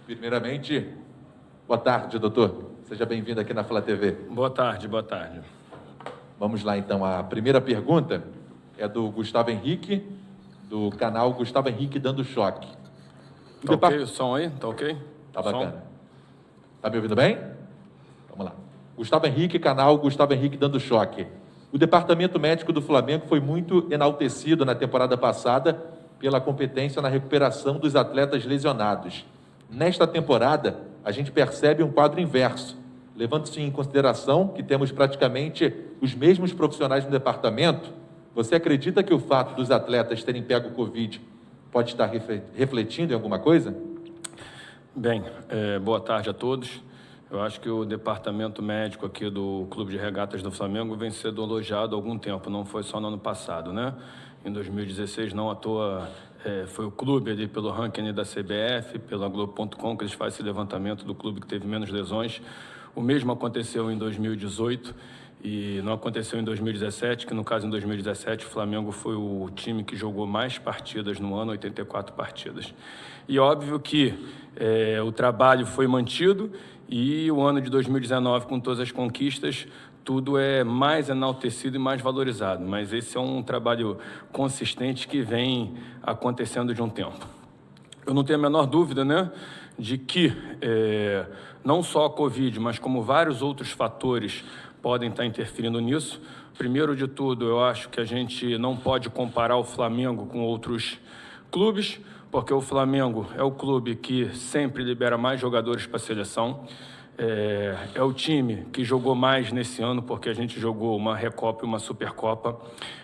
Primeiramente, boa tarde, doutor. Seja bem-vindo aqui na Flá TV. Boa tarde, boa tarde. Vamos lá, então. A primeira pergunta é do Gustavo Henrique, do canal Gustavo Henrique Dando Choque. Tá ok o som aí? Tá ok? Tá bacana. Tá me ouvindo bem? Vamos lá. Gustavo Henrique, canal Gustavo Henrique Dando Choque. O departamento médico do Flamengo foi muito enaltecido na temporada passada pela competência na recuperação dos atletas lesionados. Nesta temporada, a gente percebe um quadro inverso, levando-se em consideração que temos praticamente os mesmos profissionais no departamento. Você acredita que o fato dos atletas terem pego o Covid pode estar refletindo em alguma coisa? Bem, boa tarde a todos. Eu acho que o departamento médico aqui do Clube de Regatas do Flamengo vem sendo elogiado há algum tempo, não foi só no ano passado, né? Em 2016, não à toa, foi o clube ali pelo ranking da CBF, pela Globo.com, que eles fazem esse levantamento do clube que teve menos lesões. O mesmo aconteceu em 2018 e não aconteceu em 2017, que no caso em 2017 o Flamengo foi o time que jogou mais partidas no ano, 84 partidas. E óbvio que o trabalho foi mantido e o ano de 2019, com todas as conquistas, tudo é mais enaltecido e mais valorizado. Mas esse é um trabalho consistente que vem acontecendo de um tempo. Eu não tenho a menor dúvida, né, de que não só a Covid, mas como vários outros fatores podem estar interferindo nisso. Primeiro de tudo, eu acho que a gente não pode comparar o Flamengo com outros clubes, porque o Flamengo é o clube que sempre libera mais jogadores para a seleção. É o time que jogou mais nesse ano, porque a gente jogou uma Recopa e uma Supercopa.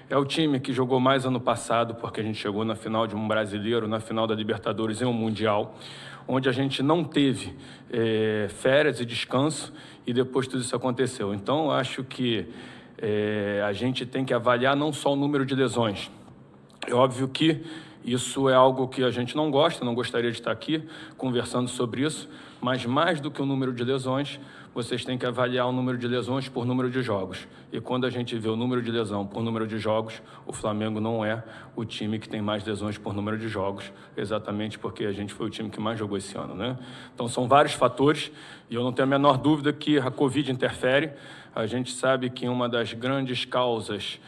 É o time que jogou mais ano passado, porque a gente chegou na final de um brasileiro, na final da Libertadores e um Mundial, onde a gente não teve férias e descanso, e depois tudo isso aconteceu. Então, eu acho que a gente tem que avaliar não só o número de lesões. É óbvio que isso é algo que a gente não gosta, não gostaria de estar aqui conversando sobre isso, mas mais do que o número de lesões, vocês têm que avaliar o número de lesões por número de jogos. E quando a gente vê o número de lesão por número de jogos, o Flamengo não é o time que tem mais lesões por número de jogos, exatamente porque a gente foi o time que mais jogou esse ano, né? Então são vários fatores e eu não tenho a menor dúvida que a Covid interfere. A gente sabe que uma das grandes causas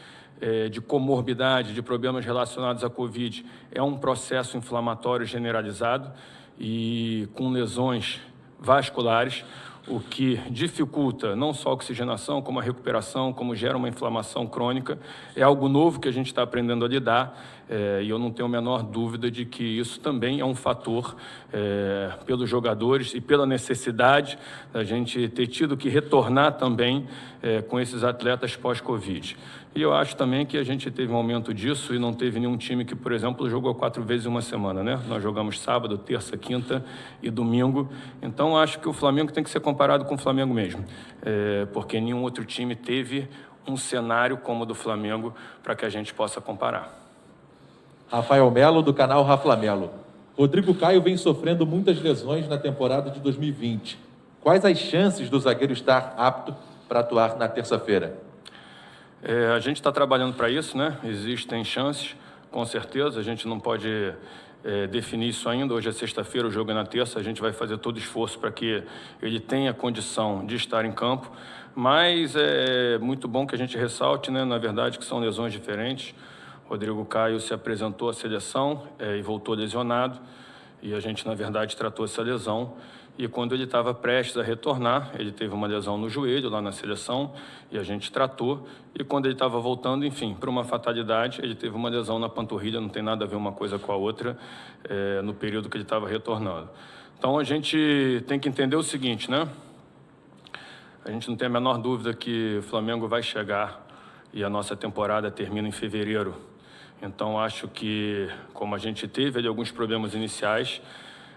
de comorbidade, de problemas relacionados à Covid, é um processo inflamatório generalizado e com lesões vasculares, o que dificulta não só a oxigenação, como a recuperação, como gera uma inflamação crônica. É algo novo que a gente está aprendendo a lidar e eu não tenho a menor dúvida de que isso também é um fator pelos jogadores e pela necessidade da gente ter tido que retornar também com esses atletas pós-Covid. E eu acho também que a gente teve um aumento disso e não teve nenhum time que, por exemplo, jogou 4 vezes em uma semana, né? Nós jogamos sábado, terça, quinta e domingo. Então, acho que o Flamengo tem que ser comparado com o Flamengo mesmo, porque nenhum outro time teve um cenário como o do Flamengo para que a gente possa comparar. Rafael Melo, do canal Raflamelo. Rodrigo Caio vem sofrendo muitas lesões na temporada de 2020. Quais as chances do zagueiro estar apto para atuar na terça-feira? A gente está trabalhando para isso, né? Existem chances, com certeza. A gente não pode definir isso ainda. Hoje é sexta-feira, o jogo é na terça. A gente vai fazer todo o esforço para que ele tenha condição de estar em campo. Mas é muito bom que a gente ressalte, né? Na verdade, que são lesões diferentes. Rodrigo Caio se apresentou à seleção e voltou lesionado. E a gente, na verdade, tratou essa lesão. E quando ele estava prestes a retornar, ele teve uma lesão no joelho lá na seleção e a gente tratou. E quando ele estava voltando, enfim, para uma fatalidade, ele teve uma lesão na panturrilha, não tem nada a ver uma coisa com a outra, no período que ele estava retornando. Então a gente tem que entender o seguinte, né? A gente não tem a menor dúvida que o Flamengo vai chegar e a nossa temporada termina em fevereiro. Então acho que, como a gente teve ali alguns problemas iniciais,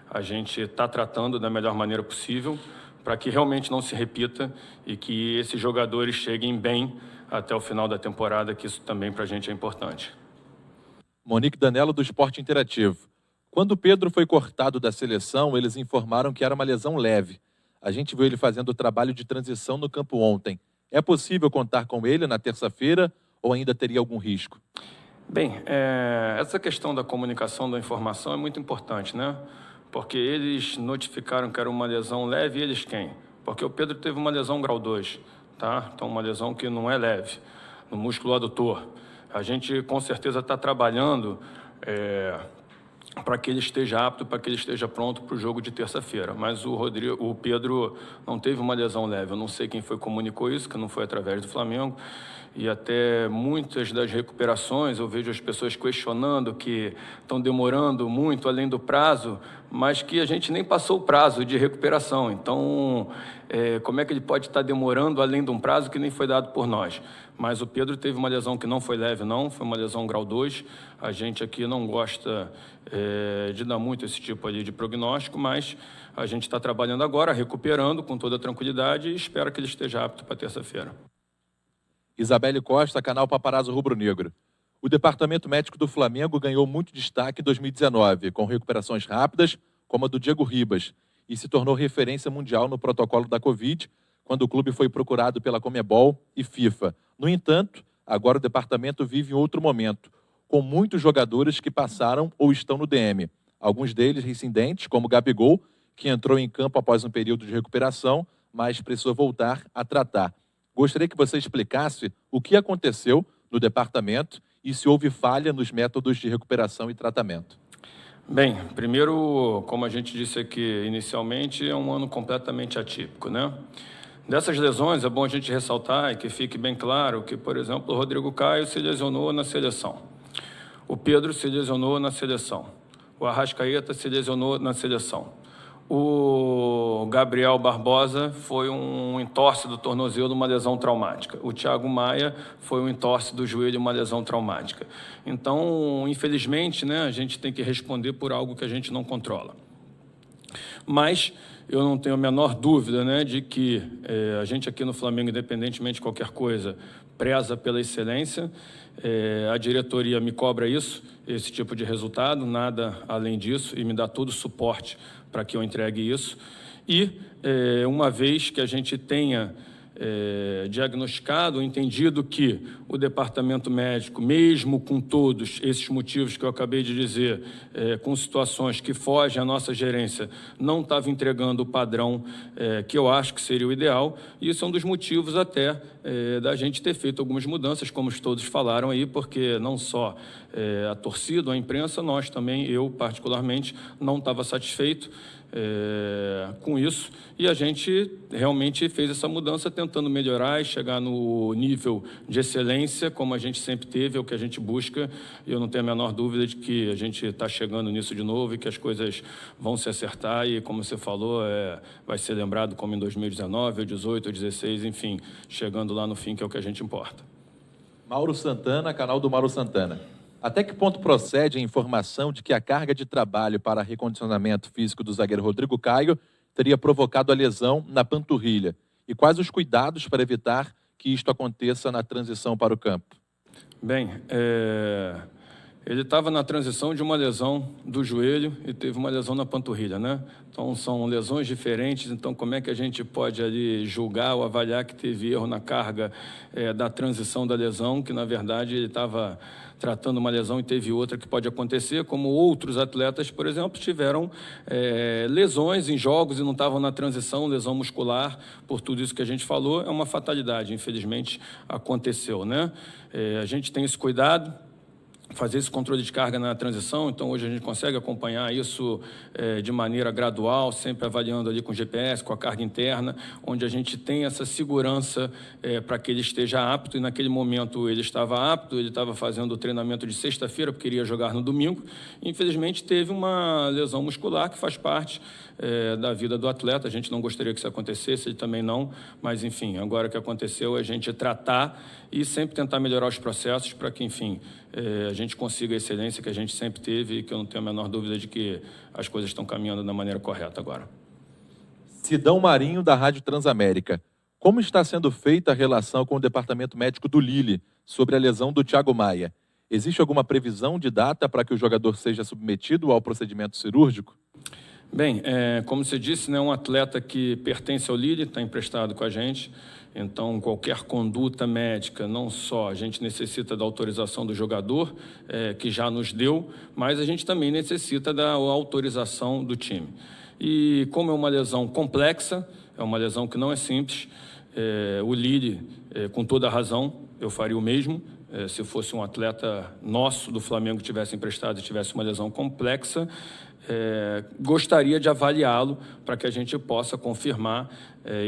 a gente está tratando da melhor maneira possível para que realmente não se repita e que esses jogadores cheguem bem até o final da temporada, que isso também para a gente é importante. Monique Danello, do Esporte Interativo. Quando o Pedro foi cortado da seleção, eles informaram que era uma lesão leve. A gente viu ele fazendo o trabalho de transição no campo ontem. É possível contar com ele na terça-feira ou ainda teria algum risco? Bem, essa questão da comunicação da informação é muito importante, né? porque eles notificaram que era uma lesão leve, e eles quem? Porque o Pedro teve uma lesão grau 2, tá? Então, uma lesão que não é leve, no músculo adutor. A gente, com certeza, está trabalhando para que ele esteja apto, para que ele esteja pronto para o jogo de terça-feira. Mas o Pedro não teve uma lesão leve. Eu não sei quem foi que comunicou isso, que não foi através do Flamengo. E até muitas das recuperações, eu vejo as pessoas questionando que estão demorando muito além do prazo, mas que a gente nem passou o prazo de recuperação. Então, como é que ele pode estar demorando além de um prazo que nem foi dado por nós? Mas o Pedro teve uma lesão que não foi leve, não, foi uma lesão grau 2. A gente aqui não gosta de dar muito esse tipo ali de prognóstico, mas a gente está trabalhando agora, recuperando com toda a tranquilidade e espero que ele esteja apto para terça-feira. Isabelle Costa, canal Paparazzo Rubro Negro. O Departamento Médico do Flamengo ganhou muito destaque em 2019, com recuperações rápidas, como a do Diego Ribas, e se tornou referência mundial no protocolo da Covid, quando o clube foi procurado pela Conmebol e FIFA. No entanto, agora o departamento vive em outro momento, com muitos jogadores que passaram ou estão no DM. Alguns deles reincidentes, como Gabigol, que entrou em campo após um período de recuperação, mas precisou voltar a tratar. Gostaria que você explicasse o que aconteceu no departamento e se houve falha nos métodos de recuperação e tratamento. Bem, primeiro, como a gente disse aqui inicialmente, é um ano completamente atípico, né? Dessas lesões, é bom a gente ressaltar e que fique bem claro que, por exemplo, o Rodrigo Caio se lesionou na seleção. O Pedro se lesionou na seleção. O Arrascaeta se lesionou na seleção. O Gabriel Barbosa foi um entorse do tornozelo, uma lesão traumática. O Thiago Maia foi um entorse do joelho, uma lesão traumática. Então, infelizmente, né, a gente tem que responder por algo que a gente não controla. Mas eu não tenho a menor dúvida, né, de que a gente aqui no Flamengo, independentemente de qualquer coisa, preza pela excelência. A diretoria me cobra isso, esse tipo de resultado, nada além disso, e me dá todo o suporte para que eu entregue isso. E uma vez que a gente tenha diagnosticado, entendido que o departamento médico, mesmo com todos esses motivos que eu acabei de dizer, com situações que fogem à nossa gerência, não estava entregando o padrão que eu acho que seria o ideal, e isso é um dos motivos até da gente ter feito algumas mudanças, como todos falaram aí, porque não só a torcida, a imprensa, nós também, eu particularmente, não estava satisfeito com isso, e a gente realmente fez essa mudança tentando melhorar e chegar no nível de excelência, como a gente sempre teve, é o que a gente busca, e eu não tenho a menor dúvida de que a gente está chegando nisso de novo e que as coisas vão se acertar e, como você falou, vai ser lembrado como em 2019, ou 18, ou 16, enfim, chegando lá no fim, que é o que a gente importa. Mauro Santana, canal do Mauro Santana. Até que ponto procede a informação de que a carga de trabalho para recondicionamento físico do zagueiro Rodrigo Caio teria provocado a lesão na panturrilha? E quais os cuidados para evitar que isto aconteça na transição para o campo? Bem, ele estava na transição de uma lesão do joelho e teve uma lesão na panturrilha, né? Então, são lesões diferentes, então como é que a gente pode ali julgar ou avaliar que teve erro na carga da transição da lesão, que na verdade ele estava tratando uma lesão e teve outra que pode acontecer, como outros atletas, por exemplo, tiveram lesões em jogos e não estavam na transição, lesão muscular, por tudo isso que a gente falou, é uma fatalidade, infelizmente aconteceu, né? A gente tem esse cuidado, fazer esse controle de carga na transição, então hoje a gente consegue acompanhar isso de maneira gradual, sempre avaliando ali com GPS, com a carga interna, onde a gente tem essa segurança para que ele esteja apto, e naquele momento ele estava apto, ele estava fazendo o treinamento de sexta-feira, porque iria jogar no domingo, infelizmente teve uma lesão muscular que faz parte da vida do atleta, a gente não gostaria que isso acontecesse, ele também não, mas enfim, agora que aconteceu, a gente tratar e sempre tentar melhorar os processos para que, enfim, a gente consiga a excelência que a gente sempre teve e que eu não tenho a menor dúvida de que as coisas estão caminhando da maneira correta agora. Sidão Marinho, da Rádio Transamérica. Como está sendo feita a relação com o departamento médico do Lille sobre a lesão do Thiago Maia? Existe alguma previsão de data para que o jogador seja submetido ao procedimento cirúrgico? Bem, como você disse, né, um atleta que pertence ao Lille, está emprestado com a gente, Então, qualquer conduta médica, não só a gente necessita da autorização do jogador, que já nos deu, mas a gente também necessita da autorização do time. E como é uma lesão complexa, é uma lesão que não é simples, o Lille, com toda a razão, eu faria o mesmo. Se fosse um atleta nosso do Flamengo que tivesse emprestado e tivesse uma lesão complexa, gostaria de avaliá-lo para que a gente possa confirmar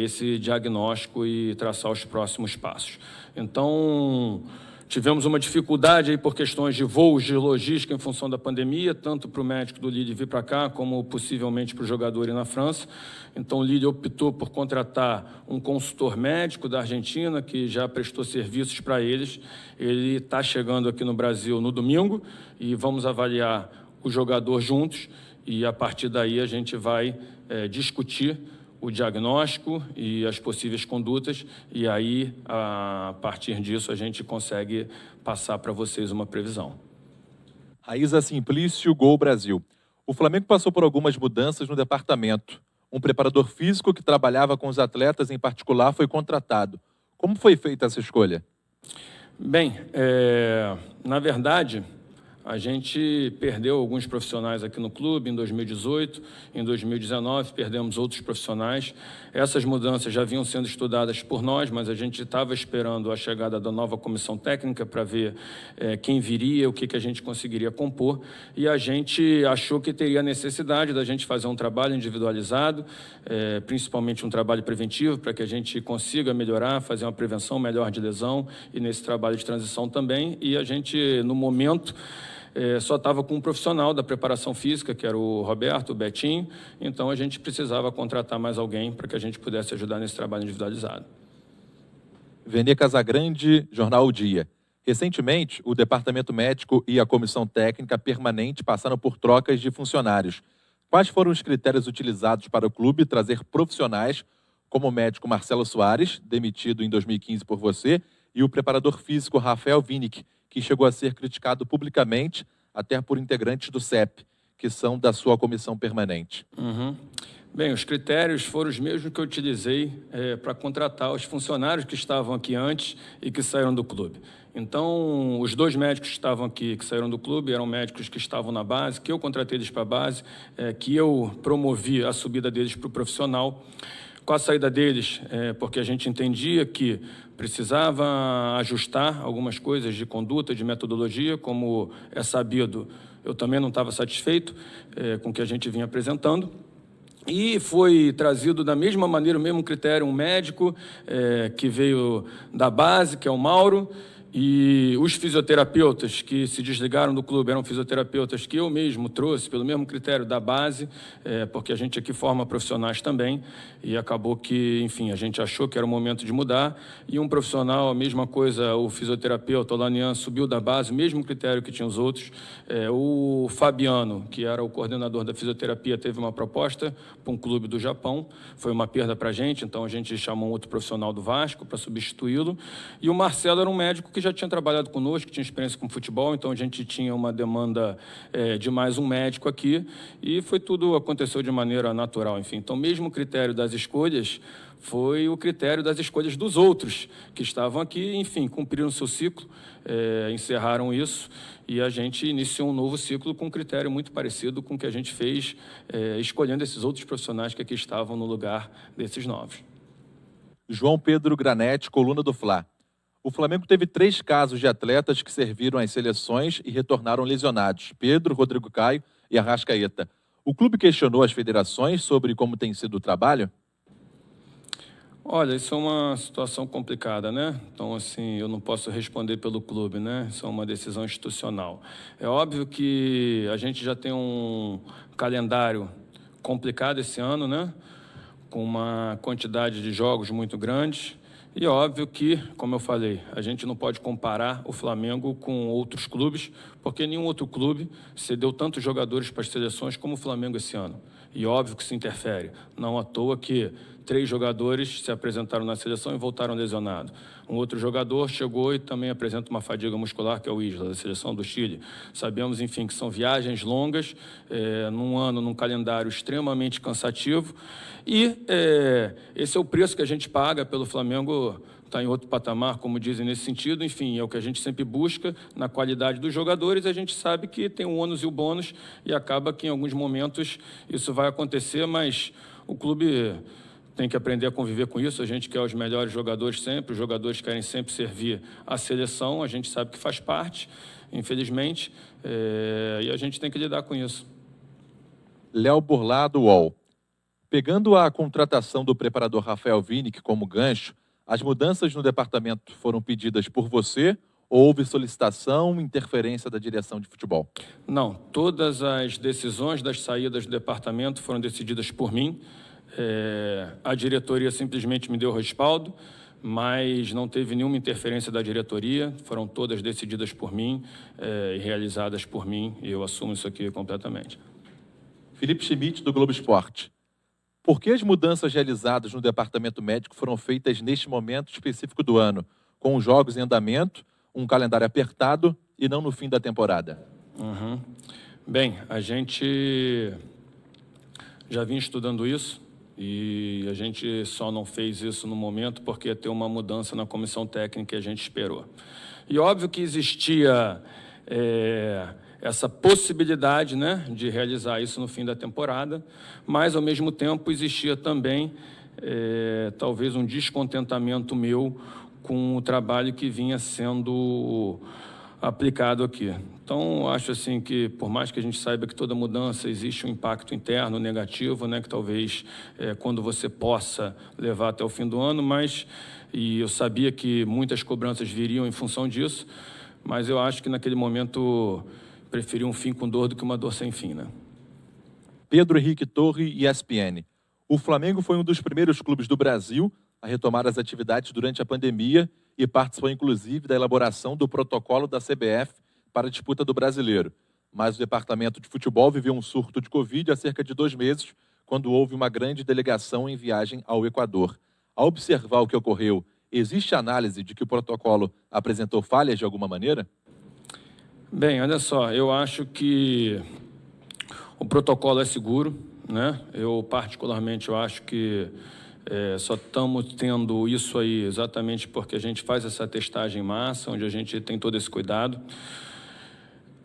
esse diagnóstico e traçar os próximos passos. Então, tivemos uma dificuldade aí por questões de voos, de logística em função da pandemia, tanto para o médico do Lille vir para cá, como possivelmente para o jogador ir na França. Então, o Lille optou por contratar um consultor médico da Argentina, que já prestou serviços para eles. Ele está chegando aqui no Brasil no domingo e vamos avaliar o jogador juntos e, a partir daí, a gente vai discutir o diagnóstico e as possíveis condutas, e aí, a partir disso, a gente consegue passar para vocês uma previsão. Raíza Simplício, Gol Brasil. O Flamengo passou por algumas mudanças no departamento. Um preparador físico que trabalhava com os atletas em particular foi contratado. Como foi feita essa escolha? Bem, na verdade, a gente perdeu alguns profissionais aqui no clube em 2018, em 2019 perdemos outros profissionais. Essas mudanças já vinham sendo estudadas por nós, mas a gente estava esperando a chegada da nova comissão técnica para ver quem viria, o que a gente conseguiria compor. E a gente achou que teria necessidade da gente fazer um trabalho individualizado, principalmente um trabalho preventivo, para que a gente consiga melhorar, fazer uma prevenção melhor de lesão e nesse trabalho de transição também. E a gente, no momento, só estava com um profissional da preparação física, que era o Roberto, o Betinho, então a gente precisava contratar mais alguém para que a gente pudesse ajudar nesse trabalho individualizado. Vene Casagrande, Jornal O Dia. Recentemente, o Departamento Médico e a Comissão Técnica Permanente passaram por trocas de funcionários. Quais foram os critérios utilizados para o clube trazer profissionais como o médico Marcelo Soares, demitido em 2015 por você, e o preparador físico Rafael Winick, que chegou a ser criticado publicamente até por integrantes do CEP, que são da sua comissão permanente? Bem, os critérios foram os mesmos que eu utilizei para contratar os funcionários que estavam aqui antes e que saíram do clube. Então, os dois médicos que estavam aqui, que saíram do clube, eram médicos que estavam na base, que eu contratei eles para a base, que eu promovi a subida deles para o profissional. Com a saída deles, porque a gente entendia que precisava ajustar algumas coisas de conduta, de metodologia, como é sabido, eu também não estava satisfeito com o que a gente vinha apresentando. E foi trazido da mesma maneira, o mesmo critério, um médico que veio da base, que é o Mauro, e os fisioterapeutas que se desligaram do clube eram fisioterapeutas que eu mesmo trouxe, pelo mesmo critério da base, porque a gente aqui forma profissionais também, e acabou que, enfim, a gente achou que era o momento de mudar, e um profissional, a mesma coisa, o fisioterapeuta, o Lanian, subiu da base, mesmo critério que tinha os outros. O Fabiano, que era o coordenador da fisioterapia, teve uma proposta para um clube do Japão, foi uma perda para a gente, então a gente chamou um outro profissional do Vasco para substituí-lo, e o Marcelo era um médico que já tinha trabalhado conosco, que tinha experiência com futebol, então a gente tinha uma demanda de mais um médico aqui, e aconteceu de maneira natural, enfim. Então, mesmo o critério das escolhas foi o critério das escolhas dos outros que estavam aqui, enfim, cumpriram seu ciclo, encerraram isso, e a gente iniciou um novo ciclo com um critério muito parecido com o que a gente fez, escolhendo esses outros profissionais que aqui estavam no lugar desses novos. João Pedro Granete, coluna do Fla. O Flamengo teve 3 casos de atletas que serviram às seleções e retornaram lesionados: Pedro, Rodrigo Caio e Arrascaeta. O clube questionou as federações sobre como tem sido o trabalho? Olha, isso é uma situação complicada, né? Então, assim, eu não posso responder pelo clube, né? Isso é uma decisão institucional. É óbvio que a gente já tem um calendário complicado esse ano, né? Com uma quantidade de jogos muito grande. E óbvio que, como eu falei, a gente não pode comparar o Flamengo com outros clubes, porque nenhum outro clube cedeu tantos jogadores para as seleções como o Flamengo esse ano. E óbvio que se interfere. Não à toa que 3 jogadores se apresentaram na seleção e voltaram lesionados. Um outro jogador chegou e também apresenta uma fadiga muscular, que é o Isla, da seleção do Chile. Sabemos, enfim, que são viagens longas, num ano, num calendário extremamente cansativo. E esse é o preço que a gente paga pelo Flamengo, está em outro patamar, como dizem nesse sentido. Enfim, é o que a gente sempre busca na qualidade dos jogadores. A gente sabe que tem o ônus e o bônus e acaba que em alguns momentos isso vai acontecer, mas o clube tem que aprender a conviver com isso. A gente quer os melhores jogadores sempre, os jogadores querem sempre servir à seleção, a gente sabe que faz parte, infelizmente, e a gente tem que lidar com isso. Léo Burlado, UOL. Pegando a contratação do preparador Rafael Winick como gancho, as mudanças no departamento foram pedidas por você ou houve solicitação, interferência da direção de futebol? Não, todas as decisões das saídas do departamento foram decididas por mim. A diretoria simplesmente me deu respaldo, mas não teve nenhuma interferência da diretoria, foram todas decididas por mim e realizadas por mim, e eu assumo isso aqui completamente. Felipe Schmidt, do Globo Esporte. Por que as mudanças realizadas no departamento médico foram feitas neste momento específico do ano, com os jogos em andamento, um calendário apertado e não no fim da temporada? Bem, a gente já vinha estudando isso e a gente só não fez isso no momento porque ia ter uma mudança na comissão técnica e a gente esperou. E óbvio que existia essa possibilidade, né, de realizar isso no fim da temporada, mas, ao mesmo tempo, existia também, talvez, um descontentamento meu com o trabalho que vinha sendo aplicado aqui. Então, acho assim que, por mais que a gente saiba que toda mudança existe um impacto interno negativo, né, que talvez quando você possa levar até o fim do ano, e eu sabia que muitas cobranças viriam em função disso, mas eu acho que naquele momento preferi um fim com dor do que uma dor sem fim, né? Pedro Henrique Torre, ESPN. O Flamengo foi um dos primeiros clubes do Brasil a retomar as atividades durante a pandemia e participou, inclusive, da elaboração do protocolo da CBF para a disputa do Brasileiro. Mas o departamento de futebol viveu um surto de Covid há cerca de 2 meses, quando houve uma grande delegação em viagem ao Equador. Ao observar o que ocorreu, existe análise de que o protocolo apresentou falhas de alguma maneira? Bem, olha só, eu acho que o protocolo é seguro, né? Eu, particularmente, eu acho que só estamos tendo isso aí exatamente porque a gente faz essa testagem em massa, onde a gente tem todo esse cuidado.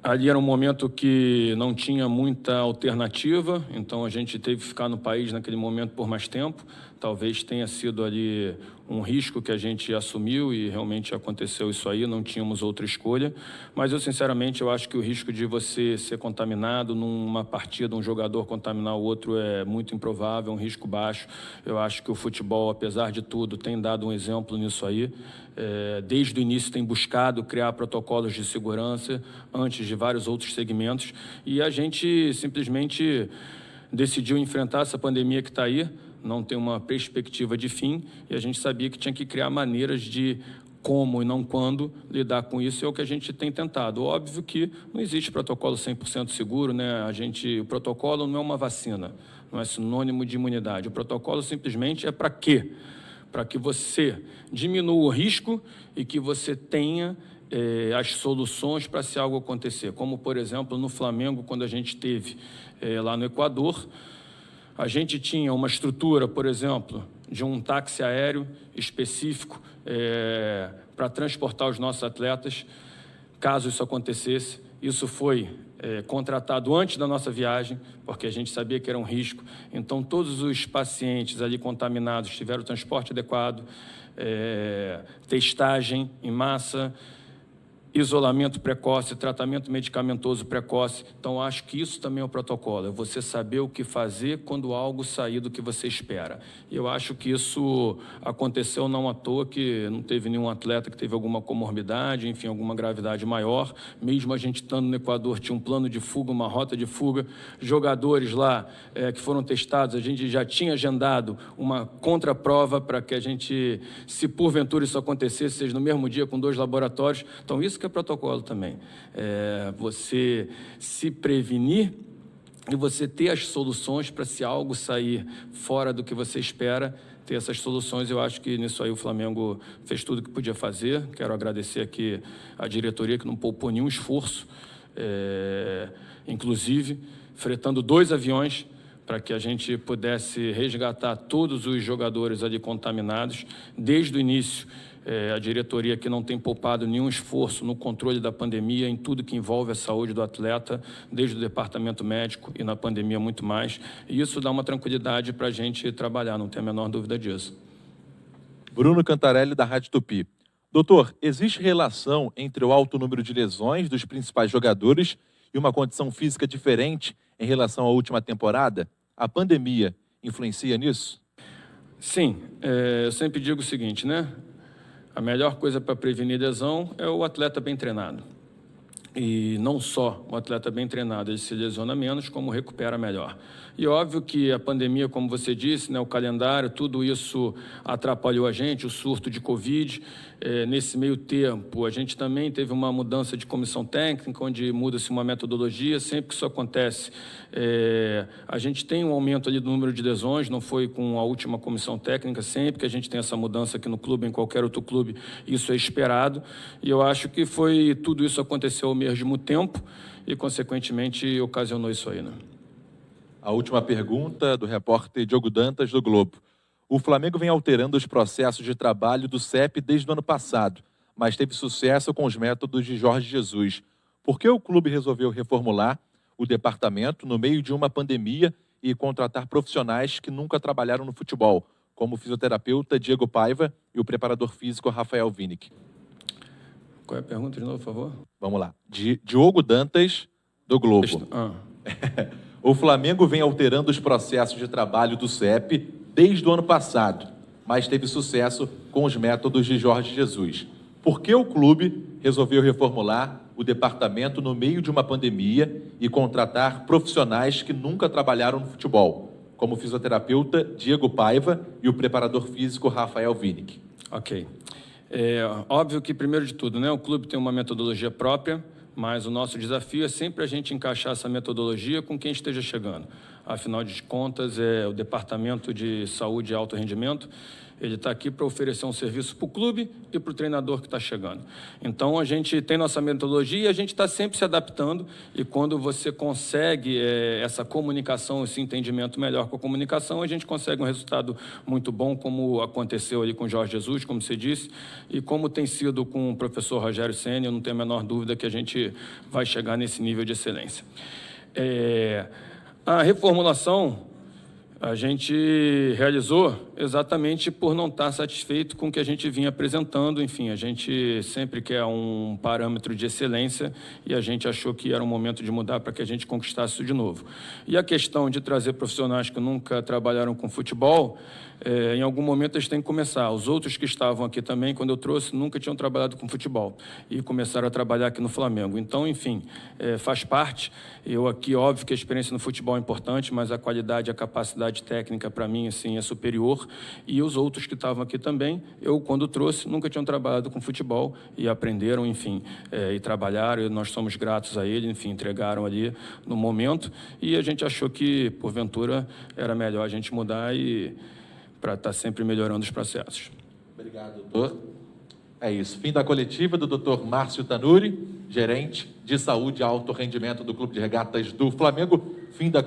Ali era um momento que não tinha muita alternativa, então a gente teve que ficar no país naquele momento por mais tempo. Talvez tenha sido ali um risco que a gente assumiu e realmente aconteceu isso aí, não tínhamos outra escolha. Mas eu, sinceramente, eu acho que o risco de você ser contaminado numa partida, um jogador contaminar o outro é muito improvável, é um risco baixo. Eu acho que o futebol, apesar de tudo, tem dado um exemplo nisso aí. Desde o início tem buscado criar protocolos de segurança antes de vários outros segmentos e a gente simplesmente decidiu enfrentar essa pandemia que está aí, não tem uma perspectiva de fim e a gente sabia que tinha que criar maneiras de como e não quando lidar com isso, é o que a gente tem tentado. Óbvio que não existe protocolo 100% seguro, né? O protocolo não é uma vacina, não é sinônimo de imunidade. O protocolo simplesmente é para quê? Para que você diminua o risco e que você tenha as soluções para se algo acontecer. Como, por exemplo, no Flamengo, quando a gente esteve lá no Equador, a gente tinha uma estrutura, por exemplo, de um táxi aéreo específico para transportar os nossos atletas, caso isso acontecesse. Isso foi contratado antes da nossa viagem, porque a gente sabia que era um risco. Então, todos os pacientes ali contaminados tiveram o transporte adequado, testagem em massa, isolamento precoce, tratamento medicamentoso precoce. Então, acho que isso também é o protocolo, é você saber o que fazer quando algo sair do que você espera. E eu acho que isso aconteceu não à toa, que não teve nenhum atleta que teve alguma comorbidade, enfim, alguma gravidade maior. Mesmo a gente estando no Equador, tinha um plano de fuga, uma rota de fuga. Jogadores lá que foram testados, a gente já tinha agendado uma contraprova para que a gente, se porventura isso acontecesse, seja no mesmo dia com 2 laboratórios. Então, isso que é protocolo também. Você se prevenir e você ter as soluções para, se algo sair fora do que você espera, ter essas soluções. Eu acho que nisso aí o Flamengo fez tudo o que podia fazer. Quero agradecer aqui a diretoria, que não poupou nenhum esforço, inclusive fretando 2 aviões para que a gente pudesse resgatar todos os jogadores ali contaminados. Desde o início, a diretoria que não tem poupado nenhum esforço no controle da pandemia, em tudo que envolve a saúde do atleta, desde o departamento médico e na pandemia muito mais. E isso dá uma tranquilidade para a gente trabalhar, não tem a menor dúvida disso. Bruno Cantarelli, da Rádio Tupi. Doutor, existe relação entre o alto número de lesões dos principais jogadores e uma condição física diferente em relação à última temporada? A pandemia influencia nisso? Sim, eu sempre digo o seguinte, né? A melhor coisa para prevenir lesão é o atleta bem treinado. E não só o atleta bem treinado, ele se lesiona menos, como recupera melhor. E óbvio que a pandemia, como você disse, né, o calendário, tudo isso atrapalhou a gente, o surto de Covid. Nesse meio tempo, a gente também teve uma mudança de comissão técnica, onde muda-se uma metodologia. Sempre que isso acontece, a gente tem um aumento ali do número de lesões, não foi com a última comissão técnica. Sempre que a gente tem essa mudança aqui no clube, em qualquer outro clube, isso é esperado. E eu acho que tudo isso aconteceu ao mesmo tempo e, consequentemente, ocasionou isso aí, né? A última pergunta do repórter Diogo Dantas, do Globo. O Flamengo vem alterando os processos de trabalho do CEP desde o ano passado, mas teve sucesso com os métodos de Jorge Jesus. Por que o clube resolveu reformular o departamento no meio de uma pandemia e contratar profissionais que nunca trabalharam no futebol, como o fisioterapeuta Diego Paiva e o preparador físico Rafael Winick? Qual é a pergunta de novo, por favor? Vamos lá. Diogo Dantas, do Globo. O Flamengo vem alterando os processos de trabalho do CEP desde o ano passado, mas teve sucesso com os métodos de Jorge Jesus. Por que o clube resolveu reformular o departamento no meio de uma pandemia e contratar profissionais que nunca trabalharam no futebol, como o fisioterapeuta Diego Paiva e o preparador físico Rafael Winick? Ok. Óbvio que, primeiro de tudo, né, o clube tem uma metodologia própria, mas o nosso desafio é sempre a gente encaixar essa metodologia com quem esteja chegando. Afinal de contas, o Departamento de Saúde e Alto Rendimento, ele está aqui para oferecer um serviço para o clube e para o treinador que está chegando. Então, a gente tem nossa metodologia e a gente está sempre se adaptando, e quando você consegue essa comunicação, esse entendimento melhor com a comunicação, a gente consegue um resultado muito bom, como aconteceu ali com o Jorge Jesus, como você disse, e como tem sido com o professor Rogério Ceni. Eu não tenho a menor dúvida que a gente vai chegar nesse nível de excelência. A reformulação a gente realizou exatamente por não estar satisfeito com o que a gente vinha apresentando. Enfim, a gente sempre quer um parâmetro de excelência e a gente achou que era um momento de mudar para que a gente conquistasse isso de novo. E a questão de trazer profissionais que nunca trabalharam com futebol, em algum momento eles têm que começar. Os outros que estavam aqui também, quando eu trouxe, nunca tinham trabalhado com futebol e começaram a trabalhar aqui no Flamengo. Então, enfim, faz parte. Eu aqui, óbvio que a experiência no futebol é importante, mas a qualidade e a capacidade técnica, para mim, assim, é superior. E os outros que estavam aqui também, eu, quando trouxe, nunca tinham trabalhado com futebol e aprenderam, enfim, e trabalharam, e nós somos gratos a ele, enfim, entregaram ali no momento, e a gente achou que, porventura, era melhor a gente mudar e para estar sempre melhorando os processos. Obrigado, doutor. É isso. Fim da coletiva do doutor Márcio Tanuri, gerente de saúde e alto rendimento do Clube de Regatas do Flamengo. Fim da